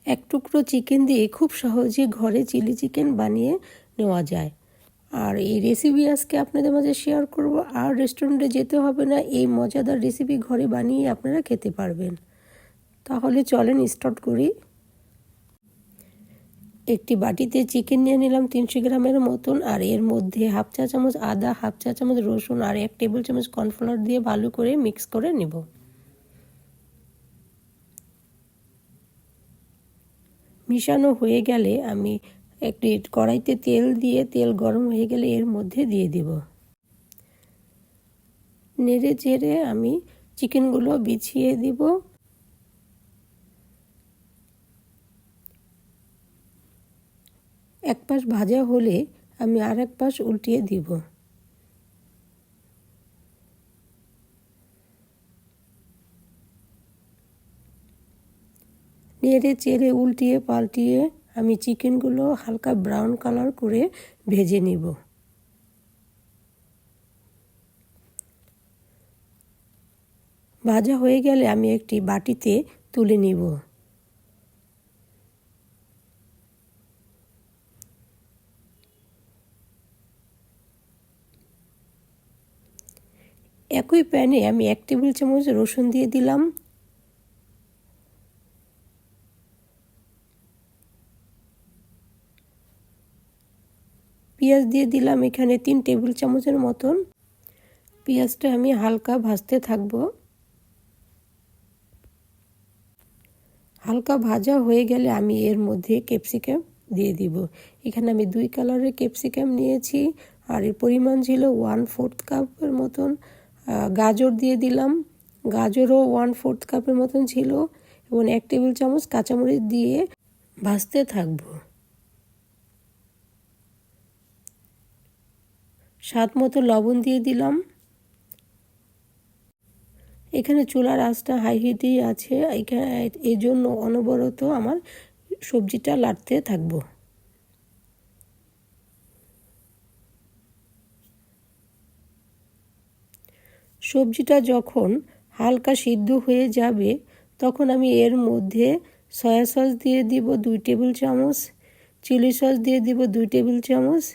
এক টুকরো চিকেন দিয়ে খুব সহজে ঘরে চিলি চিকেন বানিয়ে নেওয়া যায়। আর এই রেসিপি আজকে আপনাদের মাঝে শেয়ার করব। আর রেস্টুরেন্টে যেতে হবে না, এই মজাদার রেসিপি ঘরে বানিয়ে আপনারা খেতে পারবেন। তাহলে চলেন স্টার্ট করি। একটি বাটিতে চিকেন নিয়ে নিলাম 300 গ্রামের মতন, আর এর মধ্যে হাফ চা চামচ আদা, হাফ চা চামচ রসুন আর 1 টেবিল চামচ কর্নফ্লাওয়ার দিয়ে ভালো করে মিক্স করে নেব। মিশানো হয়ে গেলে আমি একটি কড়াইতে তেল দিয়ে, তেল গরম হয়ে গেলে এর মধ্যে দিয়ে দেব। নেড়ে চেড়ে আমি চিকেনগুলো বিছিয়ে দিব। এক পাশ ভাজা হলে আমি আর এক পাশ উল্টিয়ে দিব। নেড়ে চেড়ে উল্টিয়ে পাল্টিয়ে আমি চিকেনগুলো হালকা ব্রাউন কালার করে ভেজে নিব। ভাজা হয়ে গেলে আমি একটি বাটিতে তুলে নিব। একই প্যানে আমি 1 টেবিল চামচ রসুন দিয়ে দিলাম। পেঁয়াজ দিয়ে দিলাম এখানে 3 টেবিল চামচের মতন। পেঁয়াজটা আমি হালকা ভাজতে থাকব। হালকা ভাজা হয়ে গেলে আমি এর মধ্যে ক্যাপসিকাম দিয়ে দিব। এখানে আমি 2 কালারের ক্যাপসিকাম নিয়েছি, আর এর পরিমাণ ছিল 1/4 কাপের মতন। গাজর দিয়ে দিলাম, গাজরও 1/4 কাপের মতন ছিল, এবং 1 টেবিল চামচ কাঁচামরিচ দিয়ে ভাজতে থাকব। স্বাদ মতো লবণ দিয়ে দিলাম। এখানে চুলার আঁচটা হাই হিটেই আছে, এই জন্য অনবরত আমার সবজিটা নাড়তে থাকব। সবজিটা যখন হালকা সিদ্ধ হয়ে যাবে তখন আমি এর মধ্যে সয়া সস দিয়ে দিব 2 টেবিল চামচ, চিলি সস দিয়ে দিব 2 টেবিল চামচ,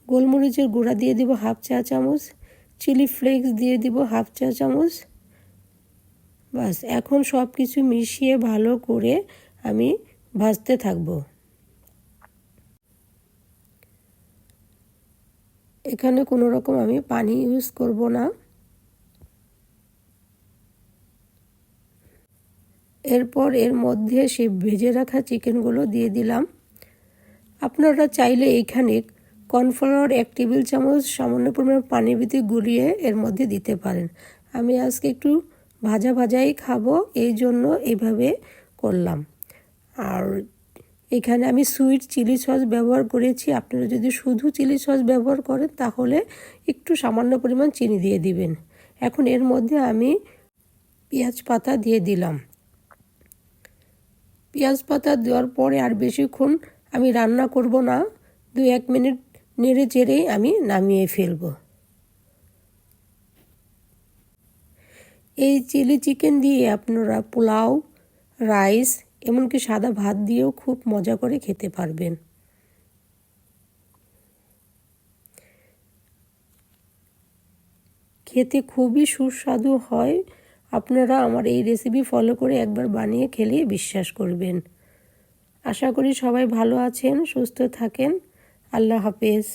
গোলমরিচের গুঁড়া দিয়ে দিব হাফ চা চামচ, চিলি ফ্লেক্স দিয়ে দিব হাফ চা চামচ। বাস, এখন সব কিছু মিশিয়ে ভালো করে আমি ভাজতে থাকব। এখানে কোনো রকম আমি পানি ইউজ করব না। এরপর এর মধ্যে সেই ভেজে রাখা চিকেনগুলো দিয়ে দিলাম। আপনারা চাইলে এইখানে কর্নফ্লাওয়ার 1 টেবিল চামচ সামান্য পরিমাণ পানির ভিতরে গুলিয়ে এর মধ্যে দিতে পারেন। আমি আজকে একটু ভাজা ভাজাই খাবো, এই জন্য এইভাবে করলাম। আর এখানে আমি সুইট চিলি সস ব্যবহার করেছি। আপনারা যদি শুধু চিলি সস ব্যবহার করেন তাহলে একটু সামান্য পরিমাণ চিনি দিয়ে দিবেন। এখন এর মধ্যে আমি পেঁয়াজ পাতা দিয়ে দিলাম। পেঁয়াজ পাতা দেওয়ার পরে আর বেশিক্ষণ আমি রান্না করব না, 2-1 মিনিট নেড়ে চেড়েই আমি নামিয়ে ফেলব। এই চিলি চিকেন দিয়ে আপনারা পোলাও, রাইস, এমনকি সাদা ভাত দিয়েও খুব মজা করে খেতে পারবেন। খেতে খুবই সুস্বাদু হয়। আপনারা আমার এই রেসিপি ফলো করে একবার বানিয়ে খেলে বিশ্বাস করবেন। আশা করি সবাই ভালো আছেন, সুস্থ থাকেন। আল্লাহ হাফেজ।